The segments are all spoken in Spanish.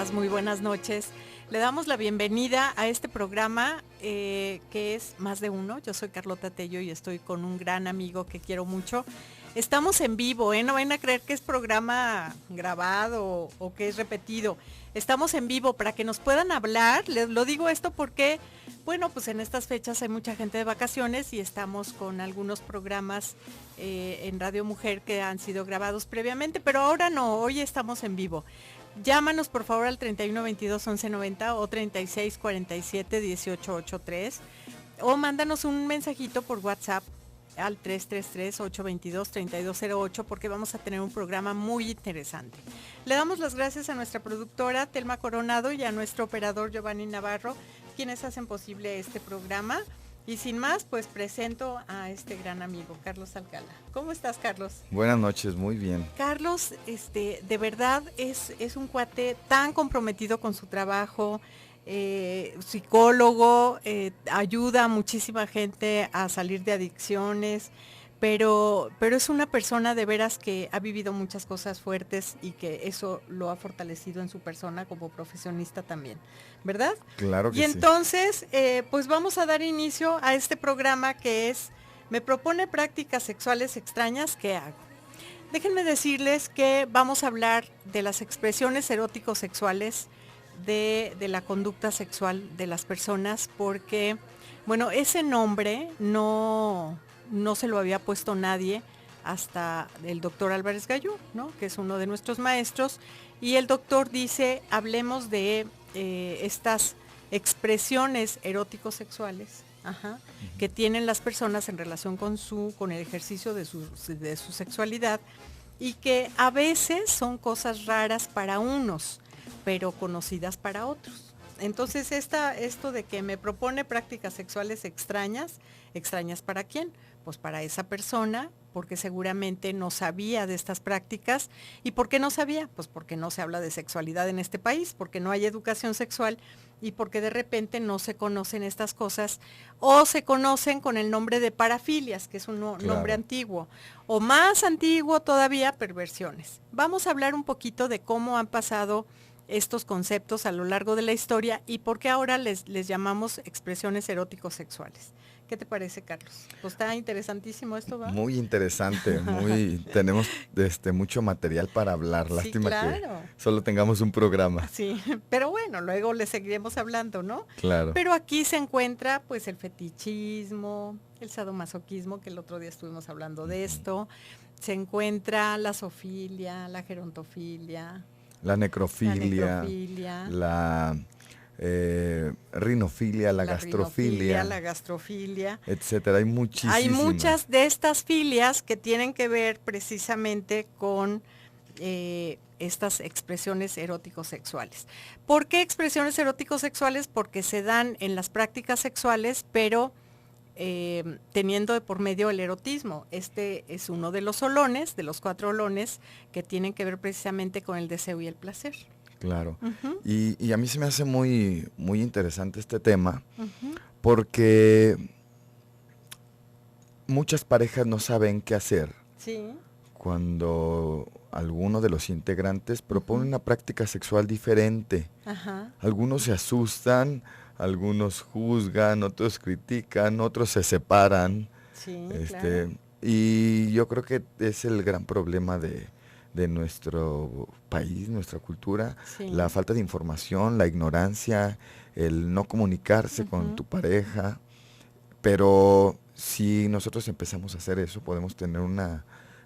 estás? Muy buenas noches. Le damos la bienvenida a este programa que es Más de Uno. Yo soy Carlota Tello y estoy con un gran amigo que quiero mucho. Estamos en vivo, no vayan a creer que es programa grabado o que es repetido. Estamos en vivo para que nos puedan hablar. Les lo digo esto porque, bueno, pues en estas fechas hay mucha gente de vacaciones y estamos con algunos programas en Radio Mujer que han sido grabados previamente, pero ahora no, hoy estamos en vivo. Llámanos por favor al 31 22 11 90 o 36 47 18 83 o mándanos un mensajito por WhatsApp al 333-822-3208 porque vamos a tener un programa muy interesante. Le damos las gracias a nuestra productora Telma Coronado y a nuestro operador Giovanni Navarro, quienes hacen posible este programa. Y sin más, pues presento a este gran amigo, Carlos Alcala. ¿Cómo estás, Carlos? Buenas noches, muy bien. Carlos, de verdad es un cuate tan comprometido con su trabajo, psicólogo, ayuda a muchísima gente a salir de adicciones, pero es una persona de veras que ha vivido muchas cosas fuertes y que eso lo ha fortalecido en su persona como profesionista también, ¿verdad? Claro que y sí. entonces, pues vamos a dar inicio a este programa que es, me propone prácticas sexuales extrañas, ¿qué hago? Déjenme decirles que vamos a hablar de las expresiones eróticos sexuales, de la conducta sexual de las personas, porque, bueno, ese nombre no se lo había puesto nadie hasta el doctor Álvarez Gallú, ¿no? Que es uno de nuestros maestros, y el doctor dice, hablemos de estas expresiones eróticos sexuales. Que tienen las personas en relación con el ejercicio de su sexualidad y que a veces son cosas raras para unos, pero conocidas para otros. Entonces esto de que me propone prácticas sexuales extrañas, ¿extrañas para quién? Pues para esa persona, porque seguramente no sabía de estas prácticas. ¿Y por qué no sabía? Pues porque no se habla de sexualidad en este país, porque no hay educación sexual y porque de repente no se conocen estas cosas o se conocen con el nombre de parafilias, que es un nombre antiguo, o más antiguo todavía, perversiones. Vamos a hablar un poquito de cómo han pasado estos conceptos a lo largo de la historia y por qué ahora les llamamos expresiones eróticos sexuales. ¿Qué te parece, Carlos? Pues está interesantísimo esto, ¿va? Muy interesante, tenemos mucho material para hablar. Sí, Lástima claro. que solo tengamos un programa. Sí, pero bueno, luego le seguiremos hablando, ¿no? Claro. Pero aquí se encuentra pues el fetichismo, el sadomasoquismo, que el otro día estuvimos hablando de esto, se encuentra la zoofilia, la gerontofilia, La necrofilia, la rinofilia, la gastrofilia, la gastrofilia, etcétera. Hay muchísimas. Hay muchas de estas filias que tienen que ver precisamente con estas expresiones eróticos sexuales. ¿Por qué expresiones eróticos sexuales? Porque se dan en las prácticas sexuales, pero teniendo de por medio el erotismo. Este es uno de los olones, de los 4 olones, que tienen que ver precisamente con el deseo y el placer. Claro. Y a mí se me hace muy, muy interesante este tema, porque muchas parejas no saben qué hacer. Sí. Cuando alguno de los integrantes propone una práctica sexual diferente. Algunos se asustan, algunos juzgan, otros critican, otros se separan. Sí, claro. Y yo creo que es el gran problema de nuestro país, nuestra cultura, la falta de información, la ignorancia, el no comunicarse con tu pareja. Pero si nosotros empezamos a hacer eso, podemos tener una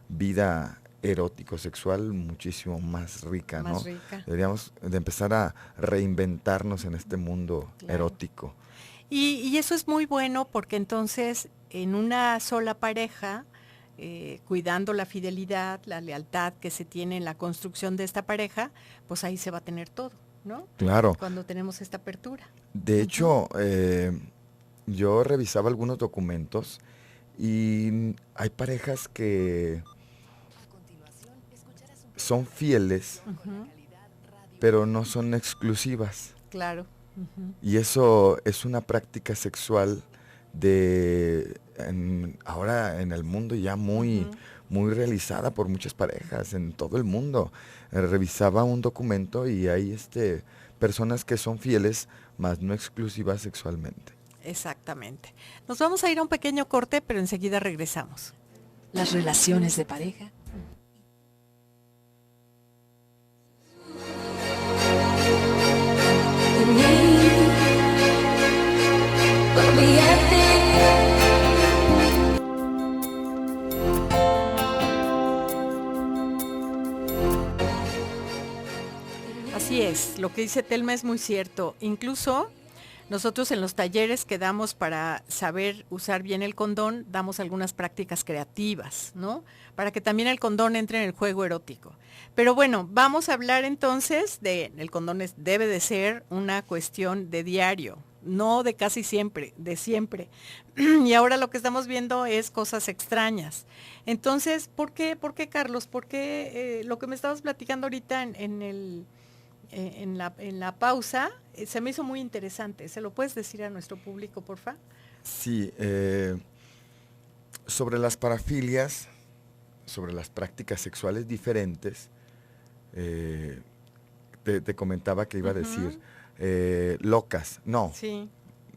vida erótico-sexual muchísimo más rica, ¿no? Deberíamos de empezar a reinventarnos en este mundo erótico. Y eso es muy bueno porque entonces en una sola pareja, cuidando la fidelidad, la lealtad que se tiene en la construcción de esta pareja, pues ahí se va a tener todo, ¿no? Claro. Cuando tenemos esta apertura. De hecho, yo revisaba algunos documentos y hay parejas que son fieles, pero no son exclusivas. Claro. Y eso es una práctica sexual ahora en el mundo ya muy, muy realizada por muchas parejas en todo el mundo. Revisaba un documento y hay personas que son fieles, mas no exclusivas sexualmente. Exactamente. Nos vamos a ir a un pequeño corte, pero enseguida regresamos. Las relaciones de pareja. Así es, lo que dice Telma es muy cierto. Incluso nosotros en los talleres que damos para saber usar bien el condón, damos algunas prácticas creativas, ¿no? Para que también el condón entre en el juego erótico. Pero bueno, vamos a hablar entonces el condón debe de ser una cuestión de diario, no de casi siempre, de siempre. Y ahora lo que estamos viendo es cosas extrañas. Entonces, ¿por qué Carlos? ¿Por qué lo que me estabas platicando ahorita en la pausa, se me hizo muy interesante? ¿Se lo puedes decir a nuestro público, porfa? Sí, sobre las parafilias, sobre las prácticas sexuales diferentes, te comentaba que iba a decir locas, no. Sí.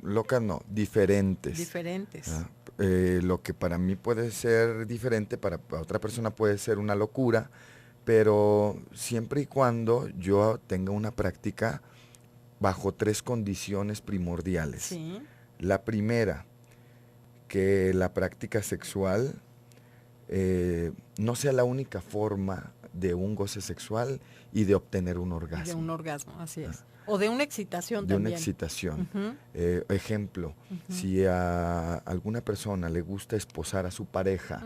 Locas no, diferentes. Diferentes. Lo que para mí puede ser diferente, para otra persona puede ser una locura, pero siempre y cuando yo tenga una práctica bajo 3 condiciones primordiales. Sí. La primera, que la práctica sexual no sea la única forma de un goce sexual y de obtener un orgasmo. De un orgasmo, así es. O de una excitación de también. De una excitación. Ejemplo, si a alguna persona le gusta esposar a su pareja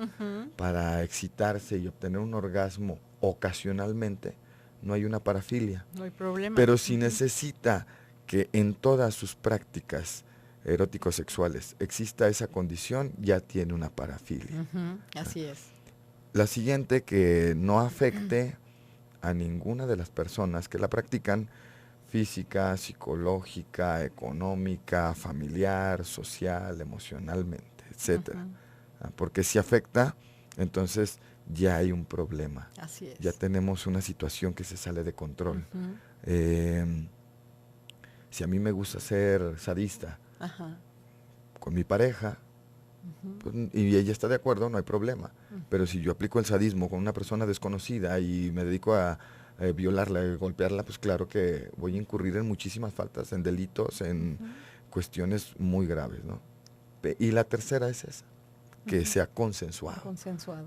para excitarse y obtener un orgasmo ocasionalmente, no hay una parafilia. No hay problema. Pero si necesita que en todas sus prácticas eróticos sexuales exista esa condición, ya tiene una parafilia. Así es. La siguiente, que no afecte a ninguna de las personas que la practican, física, psicológica, económica, familiar, social, emocionalmente, etcétera. Porque si afecta, entonces ya hay un problema. Así es. Ya tenemos una situación que se sale de control. Si a mí me gusta ser sadista con mi pareja, pues, y ella está de acuerdo, no hay problema. Pero si yo aplico el sadismo con una persona desconocida y me dedico a violarla, golpearla, pues claro que voy a incurrir en muchísimas faltas, en delitos, en cuestiones muy graves, ¿no? Y la tercera es esa, que sea consensuado,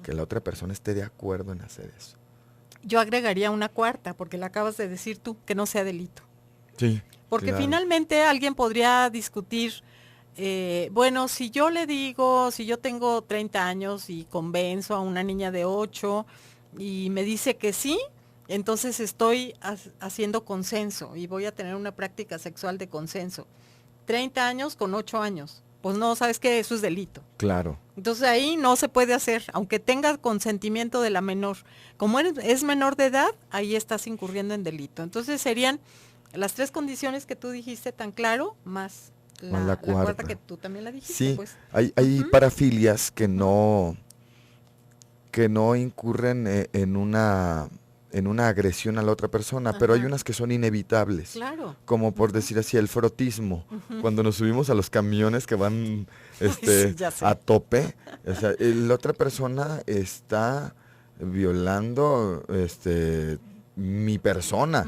que la otra persona esté de acuerdo en hacer eso. Yo agregaría una cuarta, porque la acabas de decir tú, que no sea delito. Sí. Porque claro. Finalmente alguien podría discutir, bueno, si yo le digo, si yo tengo 30 años y convenzo a una niña de 8 y me dice que sí, entonces estoy haciendo consenso y voy a tener una práctica sexual de consenso. 30 años con 8 años. Pues no, ¿sabes qué? Eso es delito. Claro. Entonces ahí no se puede hacer, aunque tenga consentimiento de la menor. Como es menor de edad, ahí estás incurriendo en delito. Entonces serían las 3 condiciones que tú dijiste tan claro, más la cuarta que tú también la dijiste. Sí, pues. hay parafilias que no incurren en una agresión a la otra persona, pero hay unas que son inevitables. Claro. Como por decir así, el frotismo. Cuando nos subimos a los camiones que van sí, a tope, o sea, la otra persona está violando mi persona.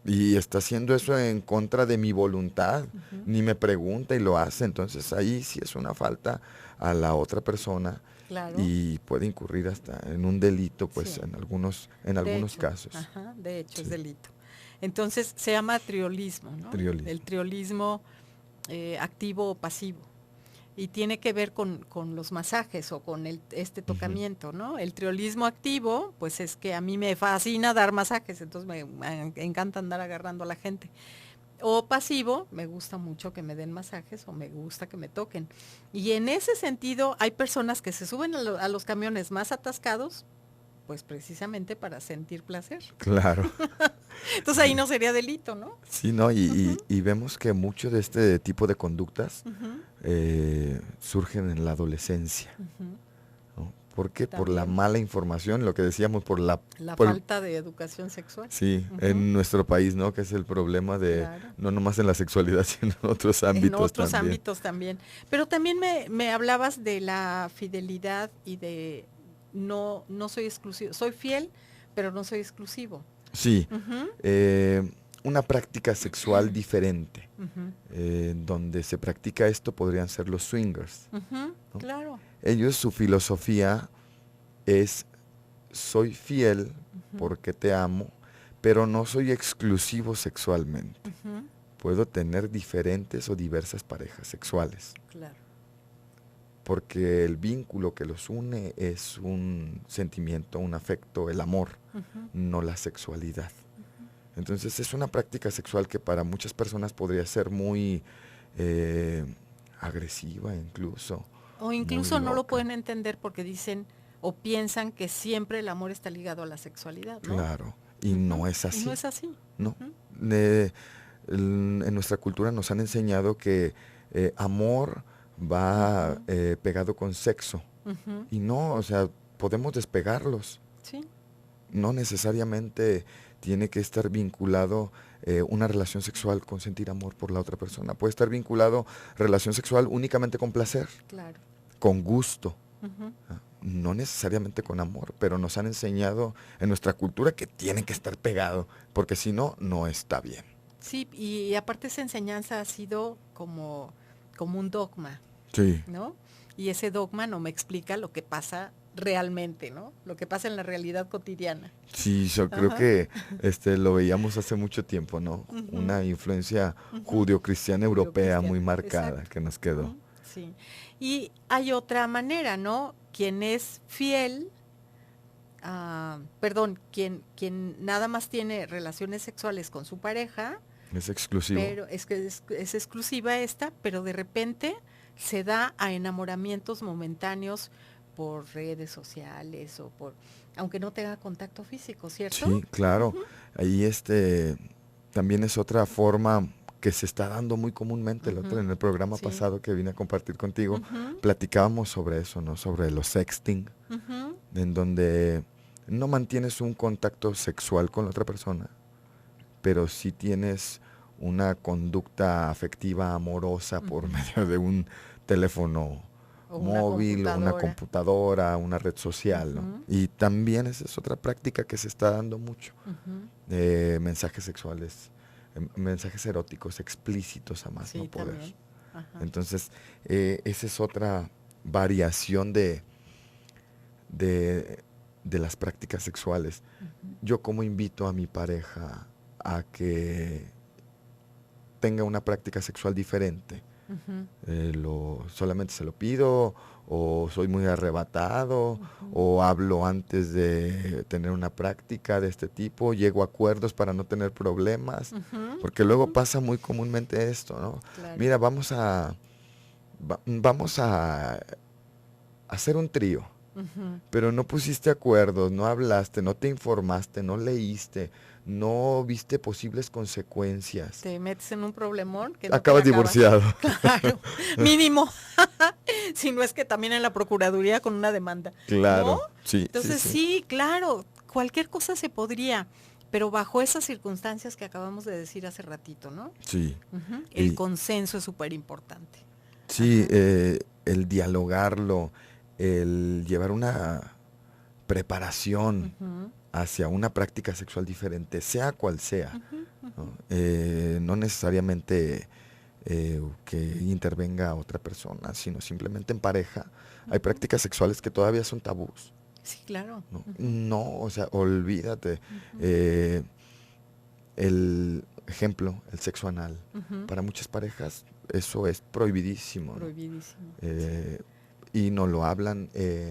Y está haciendo eso en contra de mi voluntad, ni me pregunta y lo hace. Entonces ahí sí es una falta a la otra persona. Claro. Y puede incurrir hasta en un delito, pues sí. en algunos casos. De hecho, sí. es delito. Entonces se llama triolismo, ¿no? Triolismo. El triolismo activo o pasivo. Y tiene que ver con los masajes o con este tocamiento, ¿no? El triolismo activo, pues es que a mí me fascina dar masajes, entonces me encanta andar agarrando a la gente. O pasivo, me gusta mucho que me den masajes o me gusta que me toquen. Y en ese sentido hay personas que se suben a los camiones más atascados, pues precisamente para sentir placer. Claro. Entonces ahí no sería delito, ¿no? Sí, ¿no? Y vemos que mucho de este tipo de conductas surgen en la adolescencia, ¿no? ¿Por qué? Por la También. mala información, lo que decíamos, por falta de educación sexual. Sí, en nuestro país, ¿no? Que es el problema de, Claro. no nomás en la sexualidad, sino en otros ámbitos En otros también. ámbitos también. Pero también me hablabas de la fidelidad y de no soy exclusivo. Soy fiel, pero no soy exclusivo. Sí, Ujú, una práctica sexual diferente. ujú, Donde se practica esto podrían ser los swingers, ujú, ¿no? claro. Ellos, su filosofía es, soy fiel porque te amo, pero no soy exclusivo sexualmente. Ujú, Puedo tener diferentes o diversas parejas sexuales, claro. porque el vínculo que los une es un sentimiento, un afecto, el amor, Ujú, no la sexualidad. Entonces es una práctica sexual que para muchas personas podría ser muy agresiva incluso, O muy incluso no lo loca. pueden entender porque dicen o piensan que siempre el amor está ligado a la sexualidad, ¿no? Claro, y Ujú, no es y así, no es así. ¿no? Ujú, En nuestra cultura nos han enseñado que amor va ujú, pegado con sexo, ujú, y no, o sea, podemos despegarlos. sí, No necesariamente tiene que estar vinculado una relación sexual con sentir amor por la otra persona. Puede estar vinculado relación sexual únicamente con placer, claro. con gusto, Ujú. no necesariamente con amor, pero nos han enseñado en nuestra cultura que tiene que estar pegado, porque si no, no está bien. Sí, y aparte esa enseñanza ha sido como un dogma, Sí, ¿no? Y ese dogma no me explica lo que pasa realmente, ¿no? Lo que pasa en la realidad cotidiana. sí, yo creo Ajá. que lo veíamos hace mucho tiempo, ¿no? Ujú, Una influencia ujú. judio-cristiana europea muy Judio-cristiana, marcada exacto. que nos quedó. Ujú, sí. Y hay otra manera, ¿no? Quien es fiel, quien nada más tiene relaciones sexuales con su pareja, Es exclusivo. pero es que es exclusiva esta, pero de repente se da a enamoramientos momentáneos por redes sociales o aunque no tenga contacto físico, ¿cierto? Sí, claro. Ujú, Ahí también es otra forma que se está dando muy comúnmente. ujú, En el programa sí. pasado que vine a compartir contigo, Ujú, platicábamos sobre eso, ¿no? Sobre los sexting, ujú, en donde no mantienes un contacto sexual con la otra persona, pero sí tienes una conducta afectiva, amorosa por ujú. medio de un teléfono O una móvil, o una computadora. computadora, una red social, ¿no? Ujú, Y también esa es otra práctica que se está dando mucho. ujú. Mensajes sexuales, mensajes eróticos explícitos a más no Sí, poder. también. Ajá. Entonces, esa es otra variación de, de las prácticas sexuales. Ujú, Yo como invito a mi pareja a que tenga una práctica sexual diferente. ujú, Solamente se lo pido, o soy muy arrebatado, ujú, o hablo antes de tener una práctica de este tipo, llego a acuerdos para no tener problemas, ujú, porque luego ujú. pasa muy comúnmente esto, ¿no? Claro. Mira, vamos a hacer un trío, Ujú. pero no pusiste acuerdos, no hablaste, no te informaste, no leíste, no viste posibles consecuencias. Te metes en un problemón que no te la Acabas acabas. divorciado. Claro, mínimo. Si no es que también en la Procuraduría con una demanda, ¿no? Claro, sí, sí, Entonces sí. sí, claro, cualquier cosa se podría, pero bajo esas circunstancias que acabamos de decir hace ratito, ¿no? Sí, Ujú. El y consenso es súper importante. sí, Ajá. el dialogarlo, el llevar una preparación Ujú, hacia una práctica sexual diferente, sea cual sea, ujú, ujú. ¿no? No necesariamente que intervenga otra persona, sino simplemente en pareja. Hay Ujú. prácticas sexuales que todavía son tabús, Sí, claro. ¿no? Ujú, No, o sea, olvídate. ujú, Eh, el ejemplo, el sexo anal. ujú. Para muchas parejas eso es prohibidísimo, ¿no? Prohibidísimo. Sí. Eh, y no lo hablan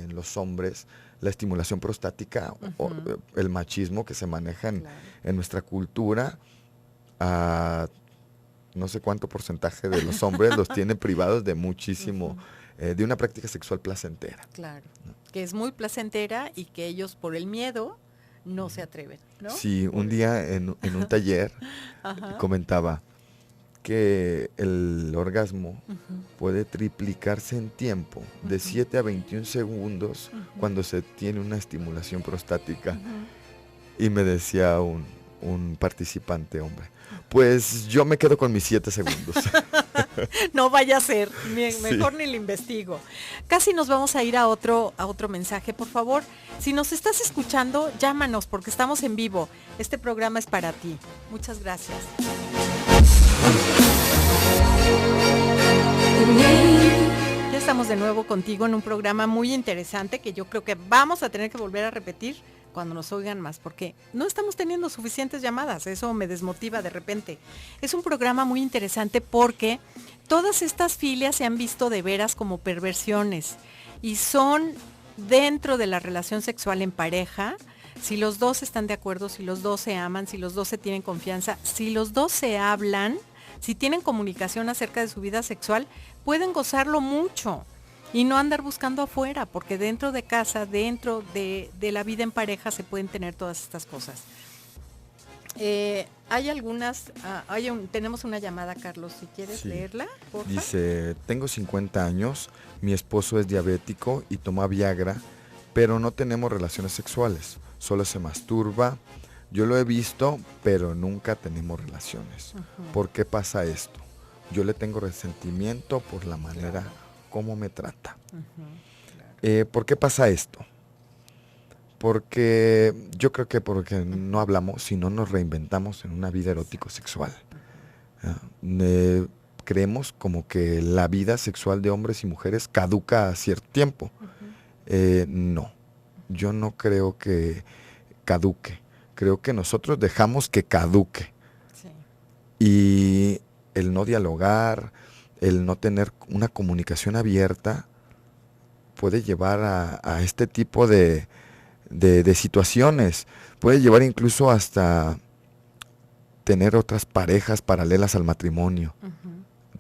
los hombres, la estimulación prostática, Ujú, el machismo que se maneja claro. en nuestra cultura, a no sé cuánto porcentaje de los hombres los tiene privados de muchísimo, Ujú, de una práctica sexual placentera, claro. ¿no? Que es muy placentera y que ellos por el miedo no se atreven, ¿no? Sí, un Por día en un taller Ajá. comentaba que el orgasmo Ujú, puede triplicarse en tiempo de ujú, 7 a 21 segundos cuando se tiene una estimulación prostática. Y me decía un participante, hombre, pues yo me quedo con mis 7 segundos. No vaya a ser, mejor ni lo investigo. Casi nos vamos a ir a otro mensaje, por favor. Si nos estás escuchando, llámanos porque estamos en vivo. Este programa es para ti. Muchas gracias. Ya estamos de nuevo contigo en un programa muy interesante que yo creo que vamos a tener que volver a repetir cuando nos oigan más, porque no estamos teniendo suficientes llamadas, eso me desmotiva de repente. Es un programa muy interesante porque todas estas filias se han visto de veras como perversiones y son dentro de la relación sexual en pareja, si los dos están de acuerdo, si los dos se aman, si los dos se tienen confianza, si los dos se hablan, si tienen comunicación acerca de su vida sexual, pueden gozarlo mucho. Y no andar buscando afuera, porque dentro de casa, dentro de la vida en pareja se pueden tener todas estas cosas. Hay algunas, tenemos una llamada, Carlos, si quieres leerla, porfa. Dice, tengo 50 años, mi esposo es diabético y toma Viagra, pero no tenemos relaciones sexuales, solo se masturba. Yo lo he visto, pero nunca tenemos relaciones. ¿Por qué pasa esto? Yo le tengo resentimiento por la manera cómo me trata. ¿Por qué pasa esto? Porque yo creo que porque no hablamos, sino nos reinventamos en una vida erótico-sexual. Creemos como que la vida sexual de hombres y mujeres caduca a cierto tiempo. No, yo no creo que caduque. Creo que nosotros dejamos que caduque. Sí. Y el no dialogar, el no tener una comunicación abierta puede llevar a este tipo de situaciones. Puede llevar incluso hasta tener otras parejas paralelas al matrimonio,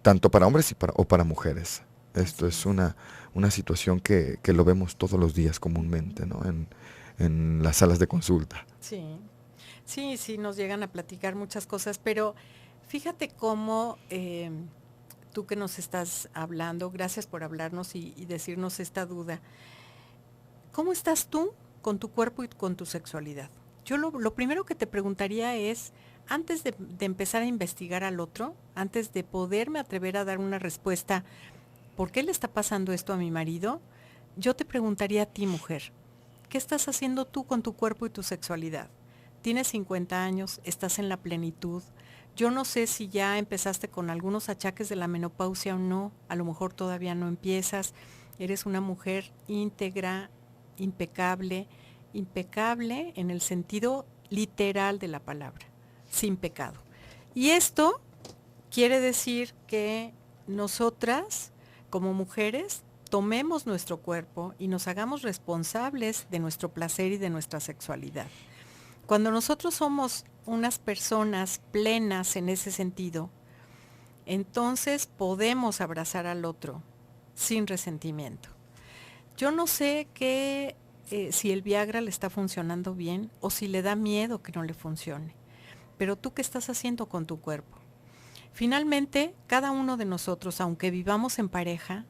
tanto para hombres o para mujeres. Esto es una situación que lo vemos todos los días comúnmente, ¿no? En las salas de consulta. Sí, nos llegan a platicar muchas cosas, pero fíjate cómo tú que nos estás hablando, gracias por hablarnos y decirnos esta duda. ¿Cómo estás tú con tu cuerpo y con tu sexualidad? Yo lo primero que te preguntaría es, antes de empezar a investigar al otro, antes de poderme atrever a dar una respuesta, ¿por qué le está pasando esto a mi marido? Yo te preguntaría a ti, mujer, ¿qué estás haciendo tú con tu cuerpo y tu sexualidad? Tienes 50 años, estás en la plenitud. Yo no sé si ya empezaste con algunos achaques de la menopausia o no, a lo mejor todavía no empiezas. Eres una mujer íntegra, impecable en el sentido literal de la palabra, sin pecado. Y esto quiere decir que nosotras, como mujeres, tomemos nuestro cuerpo y nos hagamos responsables de nuestro placer y de nuestra sexualidad. Cuando nosotros somos unas personas plenas en ese sentido, entonces podemos abrazar al otro sin resentimiento. Yo no sé si el Viagra le está funcionando bien o si le da miedo que no le funcione, pero tú, ¿qué estás haciendo con tu cuerpo? Finalmente, cada uno de nosotros, aunque vivamos en pareja,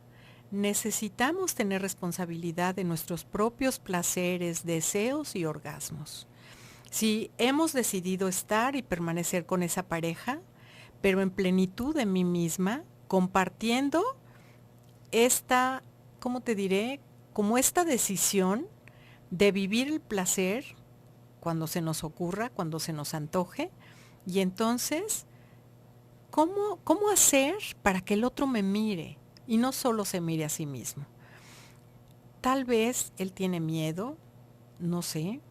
necesitamos tener responsabilidad de nuestros propios placeres, deseos y orgasmos. Si hemos decidido estar y permanecer con esa pareja, pero en plenitud de mí misma, compartiendo esta, ¿cómo te diré? Como esta decisión de vivir el placer cuando se nos ocurra, cuando se nos antoje, y entonces, ¿cómo hacer para que el otro me mire y no solo se mire a sí mismo? Tal vez él tiene miedo, no sé,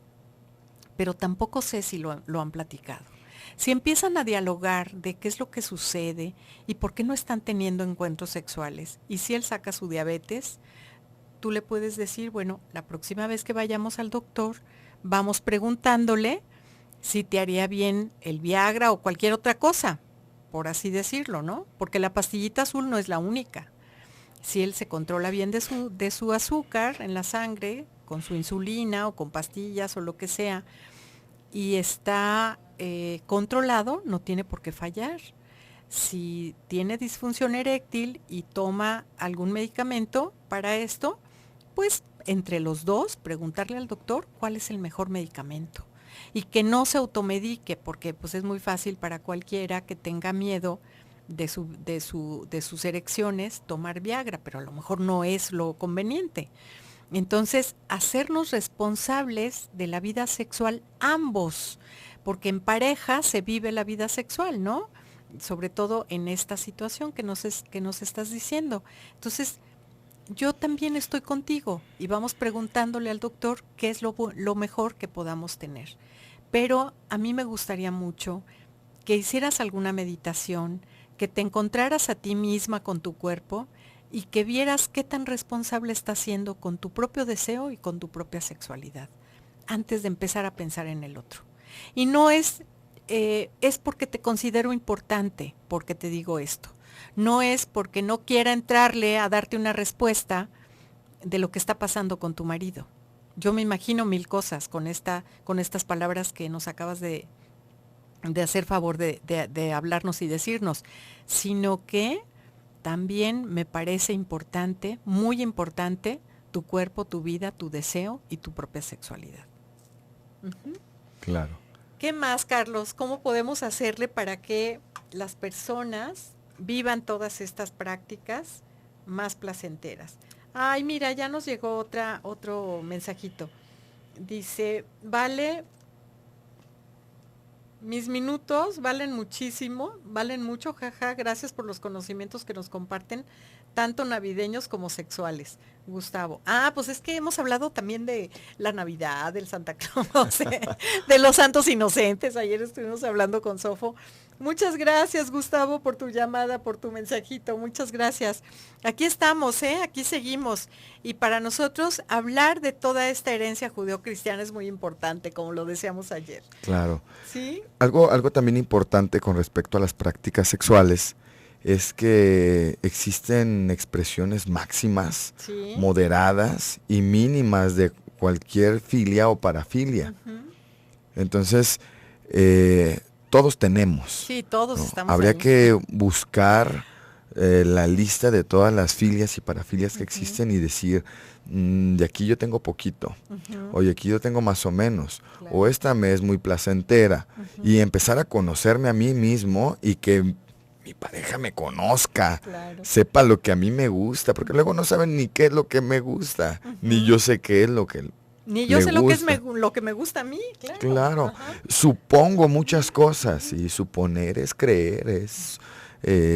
pero tampoco sé si lo han platicado. Si empiezan a dialogar de qué es lo que sucede y por qué no están teniendo encuentros sexuales, y si él saca su diabetes, tú le puedes decir, bueno, la próxima vez que vayamos al doctor, vamos preguntándole si te haría bien el Viagra o cualquier otra cosa, por así decirlo, ¿no? Porque la pastillita azul no es la única. Si él se controla bien de su azúcar en la sangre, con su insulina o con pastillas o lo que sea, y está controlado, no tiene por qué fallar. Si tiene disfunción eréctil y toma algún medicamento para esto, pues entre los dos, preguntarle al doctor cuál es el mejor medicamento. Y que no se automedique, porque pues es muy fácil para cualquiera que tenga miedo de sus erecciones tomar Viagra, pero a lo mejor no es lo conveniente. Entonces, hacernos responsables de la vida sexual ambos, porque en pareja se vive la vida sexual, ¿no? Sobre todo en esta situación que nos estás diciendo. Entonces, yo también estoy contigo y vamos preguntándole al doctor qué es lo mejor que podamos tener. Pero a mí me gustaría mucho que hicieras alguna meditación, que te encontraras a ti misma con tu cuerpo y que vieras qué tan responsable estás siendo con tu propio deseo y con tu propia sexualidad, antes de empezar a pensar en el otro. Y no es porque te considero importante, porque te digo esto. No es porque no quiera entrarle a darte una respuesta de lo que está pasando con tu marido. Yo me imagino mil cosas con estas palabras que nos acabas de hacer favor de hablarnos y decirnos, sino que también me parece importante, muy importante, tu cuerpo, tu vida, tu deseo y tu propia sexualidad. Uh-huh. Claro. ¿Qué más, Carlos? ¿Cómo podemos hacerle para que las personas vivan todas estas prácticas más placenteras? Ay, mira, ya nos llegó otro mensajito. Dice, vale, mis minutos valen muchísimo, valen mucho, jaja, gracias por los conocimientos que nos comparten, tanto navideños como sexuales. Gustavo. Pues es que hemos hablado también de la Navidad, del Santa Claus, de los santos inocentes. Ayer estuvimos hablando con Sofo. Muchas gracias, Gustavo, por tu llamada, por tu mensajito. Muchas gracias. Aquí estamos, aquí seguimos. Y para nosotros hablar de toda esta herencia judeocristiana es muy importante, como lo decíamos ayer. Claro. ¿Sí? Algo también importante con respecto a las prácticas sexuales es que existen expresiones máximas, ¿sí?, moderadas y mínimas de cualquier filia o parafilia. Uh-huh. Entonces, todos tenemos. Sí, todos, ¿no? Estamos Habría ahí que buscar la lista de todas las filias y parafilias que, uh-huh, existen y decir, de aquí yo tengo poquito, uh-huh, o de aquí yo tengo más o menos, claro, o esta me es muy placentera, uh-huh, y empezar a conocerme a mí mismo y que mi pareja me conozca, claro, sepa lo que a mí me gusta, porque luego no saben ni qué es lo que me gusta, uh-huh, ni yo sé qué es lo que ni yo sé lo que es lo que me gusta a mí, claro. Claro, uh-huh, supongo muchas cosas, y suponer es creer, es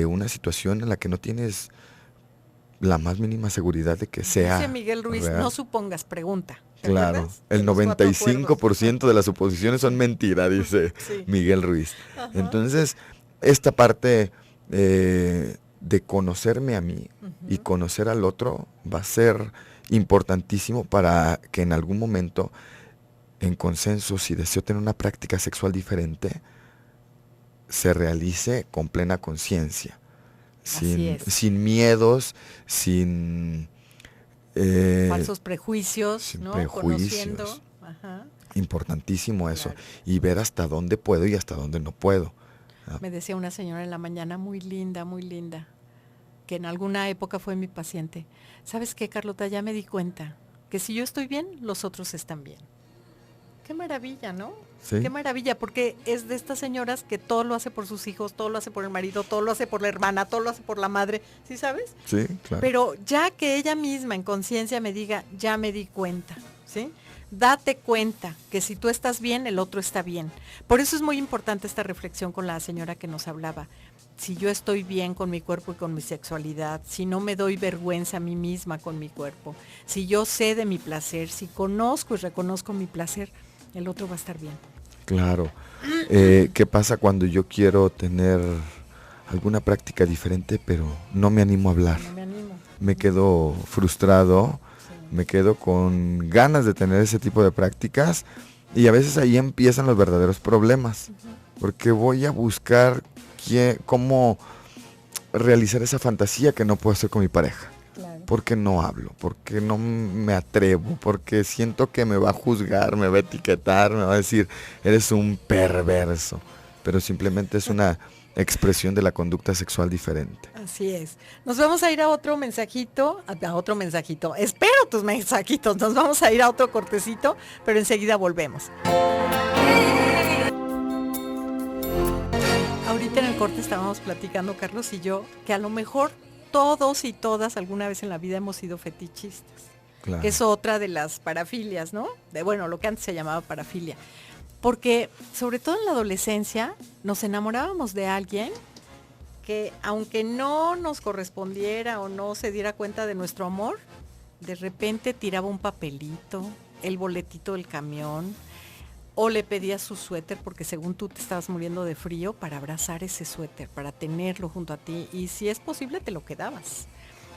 una situación en la que no tienes la más mínima seguridad de que sea Dice Miguel Ruiz, real. No supongas, pregunta. Claro, el 95% de las suposiciones son mentira, dice sí, Miguel Ruiz. Uh-huh. Entonces, esta parte de conocerme a mí, uh-huh, y conocer al otro va a ser importantísimo para que en algún momento, en consenso, si deseo tener una práctica sexual diferente, se realice con plena conciencia, sin miedos, sin falsos prejuicios, sin ¿no? prejuicios. Ajá. Importantísimo eso, claro, y ver hasta dónde puedo y hasta dónde no puedo. Me decía una señora en la mañana muy linda, que en alguna época fue mi paciente. ¿Sabes qué, Carlota? Ya me di cuenta que si yo estoy bien, los otros están bien. Qué maravilla, ¿no? ¿Sí? Qué maravilla, porque es de estas señoras que todo lo hace por sus hijos, todo lo hace por el marido, todo lo hace por la hermana, todo lo hace por la madre, ¿sí sabes? Sí, claro. Pero ya que ella misma en conciencia me diga, ya me di cuenta, ¿sí? Date cuenta que si tú estás bien, el otro está bien. Por eso es muy importante esta reflexión con la señora que nos hablaba. Si yo estoy bien con mi cuerpo y con mi sexualidad, si no me doy vergüenza a mí misma con mi cuerpo, si yo sé de mi placer, si conozco y reconozco mi placer, el otro va a estar bien. Claro. ¿Qué pasa cuando yo quiero tener alguna práctica diferente, pero no me animo a hablar? No me animo. Me quedo frustrado. Me quedo con ganas de tener ese tipo de prácticas y a veces ahí empiezan los verdaderos problemas, uh-huh, porque voy a buscar cómo realizar esa fantasía que no puedo hacer con mi pareja. Claro. Porque no hablo, porque no me atrevo, porque siento que me va a juzgar, me va a etiquetar, me va a decir, eres un perverso, pero simplemente es una expresión de la conducta sexual diferente. Así es. Nos vamos a ir a otro mensajito, Espero tus mensajitos. Nos vamos a ir a otro cortecito, pero enseguida volvemos. Ahorita en el corte estábamos platicando, Carlos y yo, que a lo mejor todos y todas alguna vez en la vida hemos sido fetichistas. Claro. Que es otra de las parafilias, ¿no? Lo que antes se llamaba parafilia. Porque, sobre todo en la adolescencia, nos enamorábamos de alguien que, aunque no nos correspondiera o no se diera cuenta de nuestro amor, de repente tiraba un papelito, el boletito del camión, o le pedías su suéter porque según tú te estabas muriendo de frío, para abrazar ese suéter, para tenerlo junto a ti, y si es posible te lo quedabas.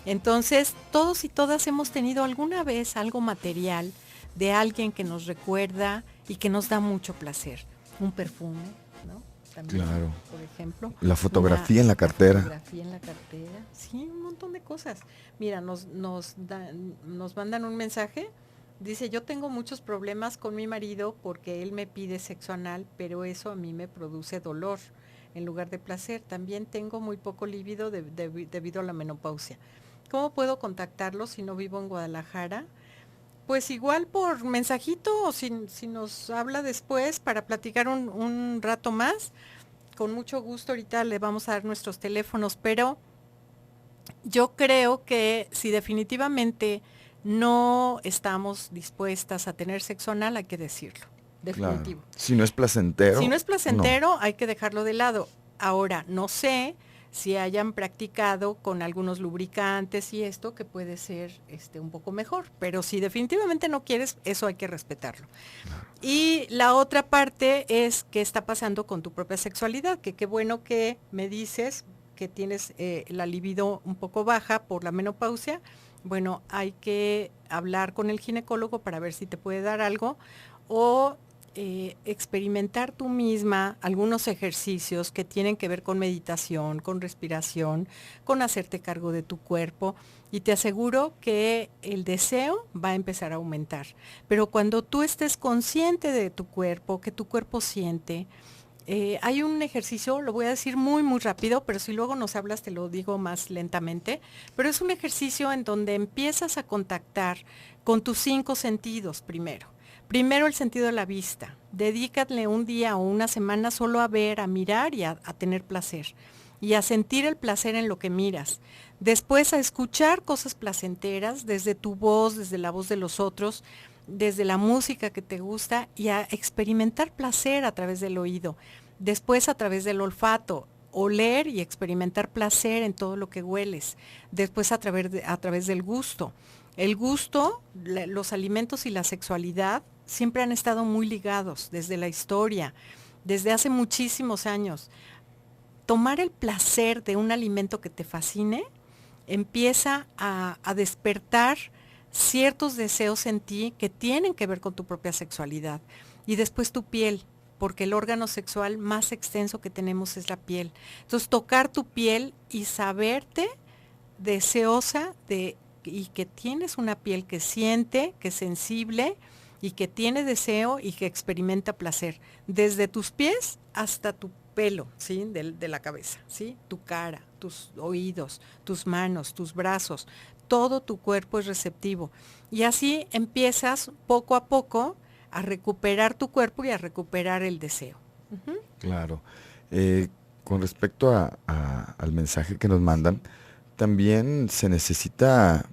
Entonces, todos y todas hemos tenido alguna vez algo material de alguien que nos recuerda y que nos da mucho placer. Un perfume, ¿no? También, claro. Por ejemplo. La fotografía en la cartera. Fotografía en la cartera. Sí, un montón de cosas. Mira, nos mandan un mensaje. Dice, yo tengo muchos problemas con mi marido porque él me pide sexo anal, pero eso a mí me produce dolor en lugar de placer. También tengo muy poco líbido debido a la menopausia. ¿Cómo puedo contactarlo si no vivo en Guadalajara? Pues igual por mensajito, o si nos habla después para platicar un rato más, con mucho gusto ahorita le vamos a dar nuestros teléfonos, pero yo creo que si definitivamente no estamos dispuestas a tener sexo anal, hay que decirlo, definitivo. Claro. Si no es placentero. Si no es placentero, no. Hay que dejarlo de lado. Ahora, no sé si hayan practicado con algunos lubricantes y esto, que puede ser un poco mejor, pero si definitivamente no quieres, eso hay que respetarlo. Claro. Y la otra parte es qué está pasando con tu propia sexualidad, que qué bueno que me dices que tienes la libido un poco baja por la menopausia. Bueno, hay que hablar con el ginecólogo para ver si te puede dar algo, o experimentar tú misma algunos ejercicios que tienen que ver con meditación, con respiración, con hacerte cargo de tu cuerpo, y te aseguro que el deseo va a empezar a aumentar. Pero cuando tú estés consciente de tu cuerpo, que tu cuerpo siente, hay un ejercicio, lo voy a decir muy muy rápido, pero si luego nos hablas te lo digo más lentamente, pero es un ejercicio en donde empiezas a contactar con tus 5 sentidos primero. Primero el sentido de la vista. Dedícale un día o una semana solo a ver, a mirar y a tener placer. Y a sentir el placer en lo que miras. Después a escuchar cosas placenteras desde tu voz, desde la voz de los otros, desde la música que te gusta, y a experimentar placer a través del oído. Después a través del olfato, oler y experimentar placer en todo lo que hueles. Después a través del gusto. El gusto, los alimentos y la sexualidad siempre han estado muy ligados desde la historia, desde hace muchísimos años. Tomar el placer de un alimento que te fascine empieza a despertar ciertos deseos en ti que tienen que ver con tu propia sexualidad. Y después tu piel, porque el órgano sexual más extenso que tenemos es la piel. Entonces tocar tu piel y saberte deseosa y que tienes una piel que siente, que es sensible y que tiene deseo y que experimenta placer, desde tus pies hasta tu pelo, ¿sí? de la cabeza, ¿sí? Tu cara, tus oídos, tus manos, tus brazos, todo tu cuerpo es receptivo. Y así empiezas poco a poco a recuperar tu cuerpo y a recuperar el deseo. Uh-huh. Claro. Con respecto al mensaje que nos mandan, también se necesita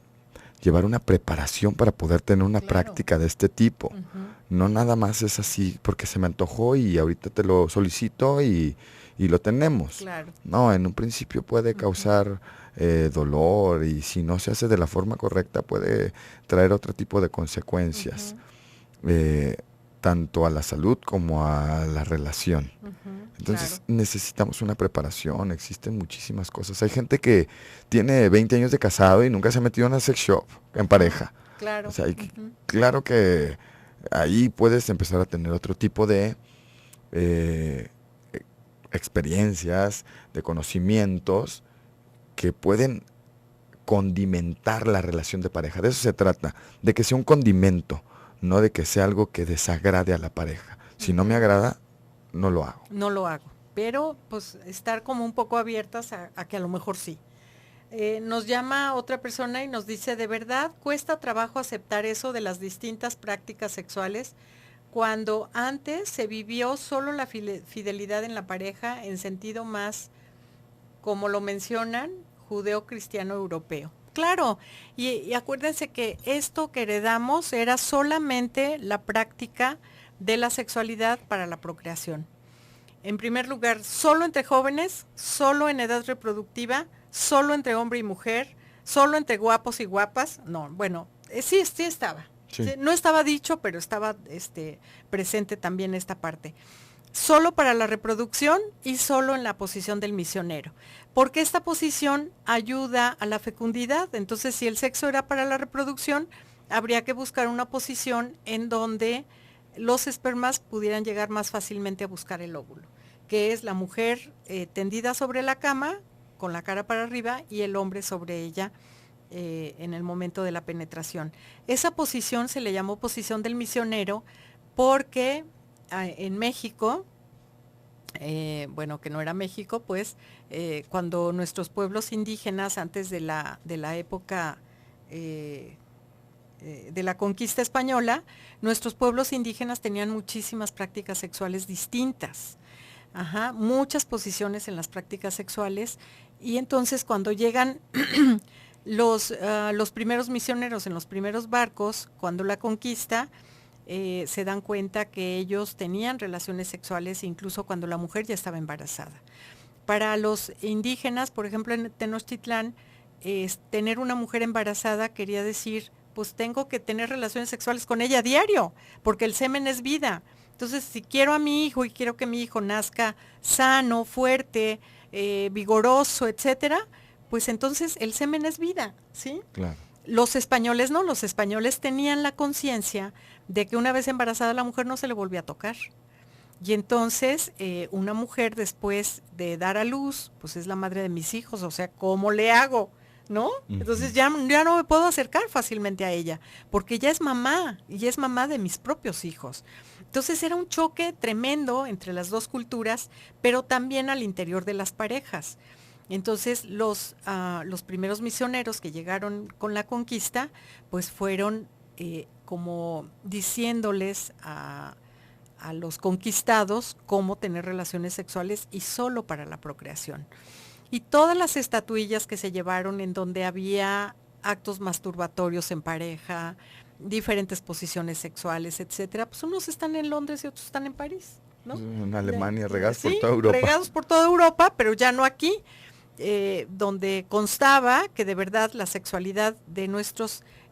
llevar una preparación para poder tener una práctica de este tipo. Uh-huh. No nada más es así porque se me antojó y ahorita te lo solicito y lo tenemos. Claro. No, en un principio puede causar dolor, y si no se hace de la forma correcta puede traer otro tipo de consecuencias, tanto a la salud como a la relación. Entonces necesitamos una preparación, existen muchísimas cosas. Hay gente que tiene 20 años de casado y nunca se ha metido en una sex shop en pareja. Claro. O sea, claro que ahí puedes empezar a tener otro tipo de experiencias, de conocimientos que pueden condimentar la relación de pareja. De eso se trata, de que sea un condimento, no de que sea algo que desagrade a la pareja. Si no me agrada, no lo hago. No lo hago. pero pues estar como un poco abiertas a que a lo mejor sí. Nos llama otra persona y nos dice, ¿de verdad cuesta trabajo aceptar eso de las distintas prácticas sexuales cuando antes se vivió solo la fidelidad en la pareja en sentido más, como lo mencionan, judeo-cristiano europeo? Claro, y acuérdense que esto que heredamos era solamente la práctica de la sexualidad para la procreación. En primer lugar, solo entre jóvenes, solo en edad reproductiva, solo entre hombre y mujer, solo entre guapos y guapas. No, bueno, sí estaba. Sí. Sí, no estaba dicho, pero estaba presente también esta parte. Solo para la reproducción y solo en la posición del misionero. Porque esta posición ayuda a la fecundidad. Entonces, si el sexo era para la reproducción, habría que buscar una posición en donde los espermas pudieran llegar más fácilmente a buscar el óvulo, que es la mujer tendida sobre la cama, con la cara para arriba, y el hombre sobre ella en el momento de la penetración. Esa posición se le llamó posición del misionero porque en México, bueno, que no era México, pues, cuando nuestros pueblos indígenas, antes de la época de la conquista española, nuestros pueblos indígenas tenían muchísimas prácticas sexuales distintas. Ajá, muchas posiciones en las prácticas sexuales, y entonces cuando llegan los primeros misioneros en los primeros barcos, cuando la conquista, se dan cuenta que ellos tenían relaciones sexuales incluso cuando la mujer ya estaba embarazada. Para los indígenas, por ejemplo en Tenochtitlán, tener una mujer embarazada quería decir, pues tengo que tener relaciones sexuales con ella a diario, porque el semen es vida. Entonces, si quiero a mi hijo y quiero que mi hijo nazca sano, fuerte, vigoroso, etcétera, pues entonces el semen es vida, ¿sí? Claro. Los españoles no, los españoles tenían la conciencia de que una vez embarazada la mujer no se le volvía a tocar. Y entonces una mujer después de dar a luz, pues es la madre de mis hijos, o sea, ¿cómo le hago? ¿No? Entonces ya no me puedo acercar fácilmente a ella, porque ya es mamá, y es mamá de mis propios hijos. Entonces era un choque tremendo entre las dos culturas, pero también al interior de las parejas. Entonces los primeros misioneros que llegaron con la conquista, pues fueron como diciéndoles a los conquistados cómo tener relaciones sexuales y solo para la procreación. Y todas las estatuillas que se llevaron en donde había actos masturbatorios en pareja, diferentes posiciones sexuales, etcétera, pues unos están en Londres y otros están en París, ¿no? En Alemania, regados sí, por toda Europa. Regados por toda Europa, pero ya no aquí, donde constaba que de verdad la sexualidad de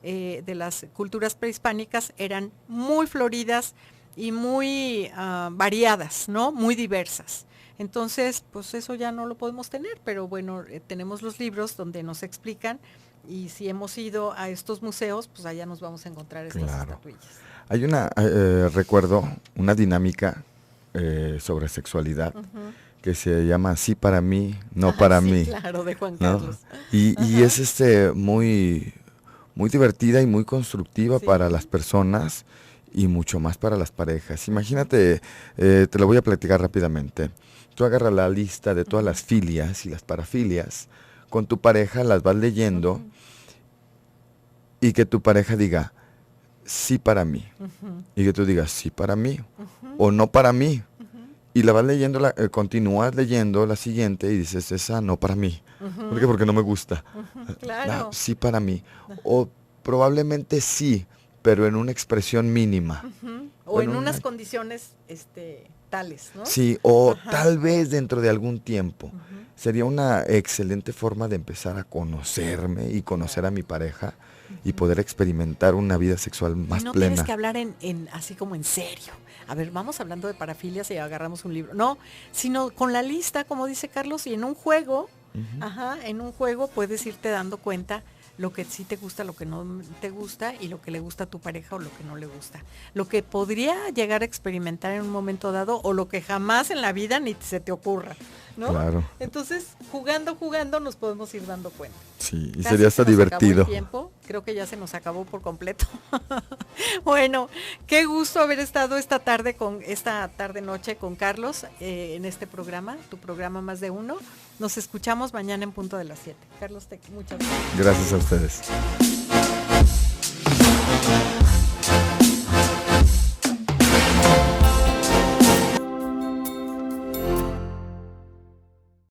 de las culturas prehispánicas eran muy floridas y muy variadas, ¿no? Muy diversas. Entonces, pues eso ya no lo podemos tener, pero bueno, tenemos los libros donde nos explican, y si hemos ido a estos museos, pues allá nos vamos a encontrar estas estatuillas. Hay recuerdo, una dinámica sobre sexualidad que se llama Sí para mí, no para mí. Claro, de Juan ¿no? Carlos. Y es muy, muy divertida y muy constructiva para las personas y mucho más para las parejas. Imagínate, te lo voy a platicar rápidamente. Tú agarras la lista de todas las filias y las parafilias, con tu pareja las vas leyendo y que tu pareja diga, sí para mí, y que tú digas, sí para mí, o no para mí, y la vas leyendo, continúas leyendo la siguiente y dices, esa no para mí. ¿Por qué? Porque no me gusta. Claro. No, sí para mí, o probablemente sí, pero en una expresión mínima. O en unas condiciones tales, ¿no? Sí, o tal vez dentro de algún tiempo. Sería una excelente forma de empezar a conocerme y conocer a mi pareja y poder experimentar una vida sexual más no plena. Tienes que hablar así como en serio. A ver, vamos hablando de parafilias y agarramos un libro. No, sino con la lista, como dice Carlos, y en un juego, en un juego puedes irte dando cuenta lo que sí te gusta, lo que no te gusta y lo que le gusta a tu pareja o lo que no le gusta. Lo que podría llegar a experimentar en un momento dado o lo que jamás en la vida ni se te ocurra, ¿no? Claro. Entonces, jugando nos podemos ir dando cuenta. Sí, y Casi sería hasta se nos acabó divertido. el tiempo. Creo que ya se nos acabó por completo. Bueno, qué gusto haber estado esta tarde noche con Carlos en este programa, tu programa Más de Uno. Nos escuchamos mañana en punto de las 7. Carlos, muchas gracias. Gracias a ustedes.